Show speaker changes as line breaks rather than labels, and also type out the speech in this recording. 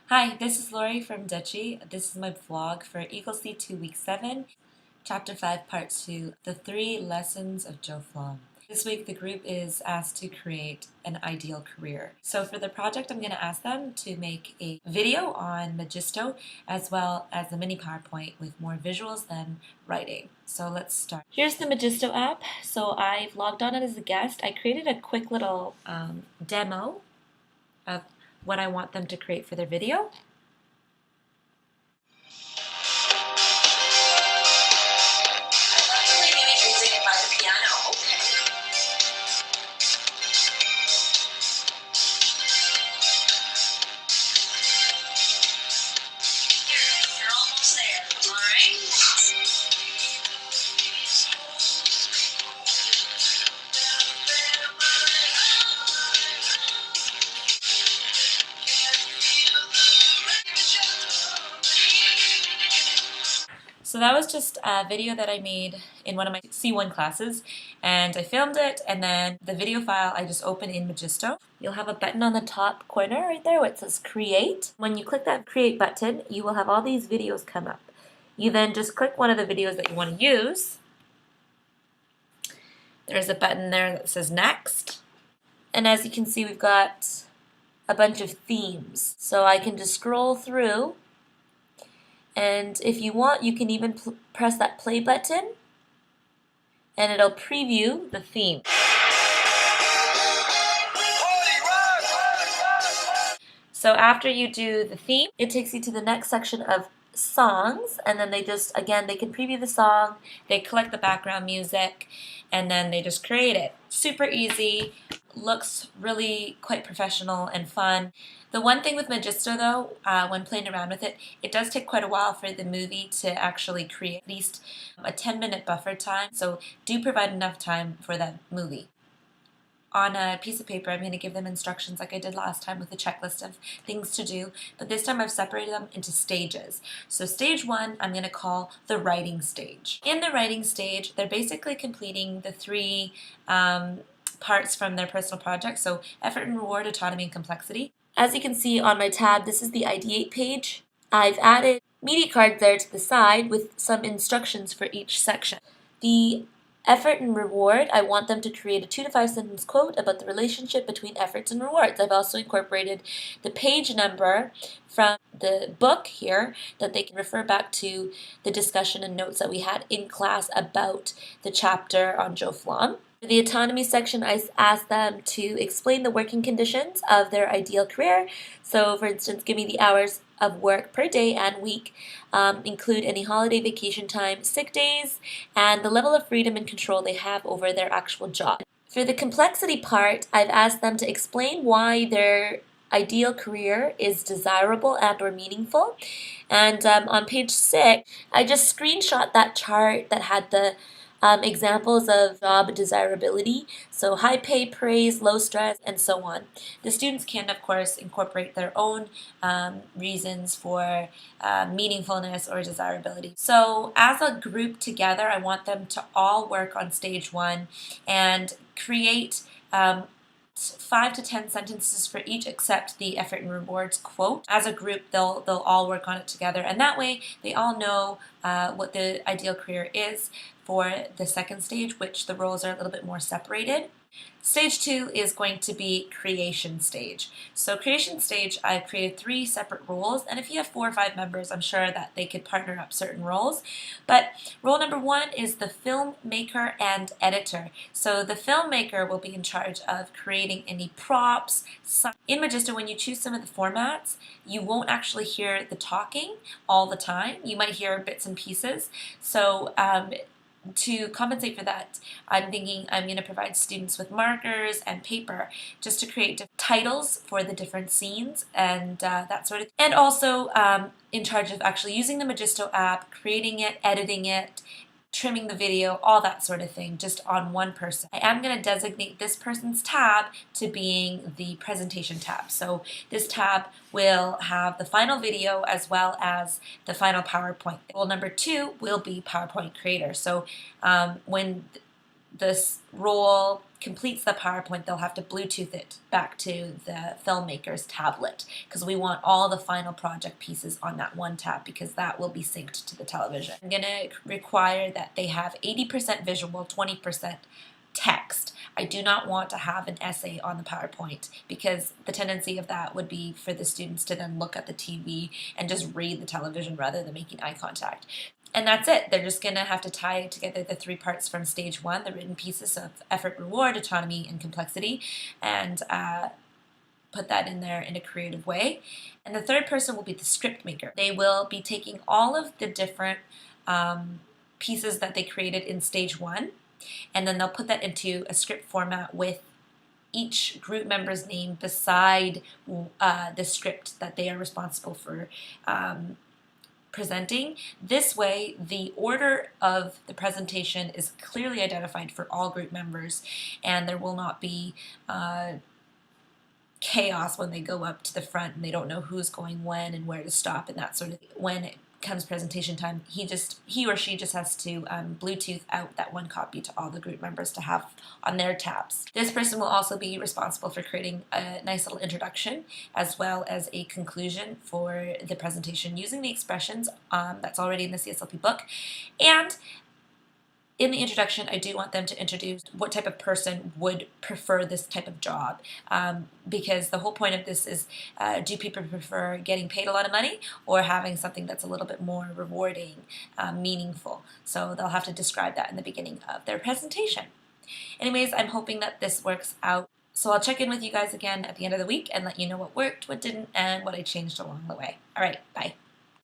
Hi, this is Laurie from Dutchy. This is my vlog for Eagle C2 Week 7, Chapter 5, Part 2, The 3 Lessons of Joe Flom. This week the group is asked to create an ideal career. So for the project I'm going to ask them to make a video on Magisto as well as a mini PowerPoint with more visuals than writing. So let's start. Here's the Magisto app. So I've logged on it as a guest. I created a quick little demo of what I want them to create for their video. So that was just a video that I made in one of my C1 classes, and I filmed it, and then the video file I just opened in Magisto. You'll have a button on the top corner right there where it says Create. When you click that Create button, you will have all these videos come up. You then just click one of the videos that you want to use. There's a button there that says Next. And as you can see, we've got a bunch of themes. So I can just scroll through. And if you want, you can even press that play button and it'll preview the theme. So after you do the theme, it takes you to the next section of songs, and then they can preview the song, they collect the background music, and then they just create it. Super easy, looks really quite professional and fun. The one thing with Magisto though, when playing around with it, it does take quite a while for the movie to actually create at least a 10-minute buffer time, so do provide enough time for that movie. On a piece of paper, I'm going to give them instructions like I did last time with a checklist of things to do, but this time I've separated them into stages. So stage 1, I'm going to call the writing stage. In the writing stage, they're basically completing the 3 parts from their personal project, so effort and reward, autonomy, and complexity. As you can see on my tab, this is the Ideate page. I've added media cards there to the side with some instructions for each section. The effort and reward, I want them to create a 2 to 5 sentence quote about the relationship between efforts and rewards. I've also incorporated the page number from the book here that they can refer back to the discussion and notes that we had in class about the chapter on Joe Flom. For the autonomy section, I asked them to explain the working conditions of their ideal career. So, for instance, give me the hours of work per day and week, include any holiday, vacation time, sick days, and the level of freedom and control they have over their actual job. For the complexity part, I've asked them to explain why their ideal career is desirable and or meaningful. And on page 6, I just screenshot that chart that had the examples of job desirability, so high pay, praise, low stress, and so on. The students can, of course, incorporate their own reasons for meaningfulness or desirability. So as a group together, I want them to all work on stage 1 and create 5 to 10 sentences for each except the effort and rewards quote. As a group, they'll all work on it together, and that way they all know what the ideal career is for the second stage, which the roles are a little bit more separated. Stage 2 is going to be creation stage. So creation stage, I've created 3 separate roles, and if you have 4 or 5 members, I'm sure that they could partner up certain roles. But role number 1 is the filmmaker and editor. So the filmmaker will be in charge of creating any props. In Magisto, when you choose some of the formats, you won't actually hear the talking all the time. You might hear bits and pieces. So to compensate for that, I'm thinking I'm going to provide students with markers and paper just to create titles for the different scenes and that sort of thing. And also in charge of actually using the Magisto app, creating it, editing it, trimming the video, all that sort of thing, just on one person. I am going to designate this person's tab to being the presentation tab. So this tab will have the final video as well as the final PowerPoint. Role number 2 will be PowerPoint creator. So when this role completes the PowerPoint, they'll have to Bluetooth it back to the filmmaker's tablet because we want all the final project pieces on that one tab because that will be synced to the television. I'm going to require that they have 80% visual, 20% text. I do not want to have an essay on the PowerPoint because the tendency of that would be for the students to then look at the TV and just read the television rather than making eye contact. And that's it. They're just going to have to tie together the 3 parts from stage 1, the written pieces of effort, reward, autonomy, and complexity, and put that in there in a creative way. And the third person will be the script maker. They will be taking all of the different pieces that they created in stage 1, and then they'll put that into a script format with each group member's name beside the script that they are responsible for presenting. This way, the order of the presentation is clearly identified for all group members, and there will not be chaos when they go up to the front and they don't know who's going when and where to stop and that sort of thing. When it comes presentation time, he or she just has to Bluetooth out that one copy to all the group members to have on their tabs. This person will also be responsible for creating a nice little introduction as well as a conclusion for the presentation using the expressions that's already in the CSLP book. And in the introduction, I do want them to introduce what type of person would prefer this type of job, because the whole point of this is, do people prefer getting paid a lot of money or having something that's a little bit more rewarding, meaningful? So they'll have to describe that in the beginning of their presentation. Anyways, I'm hoping that this works out. So I'll check in with you guys again at the end of the week and let you know what worked, what didn't, and what I changed along the way. All right, bye.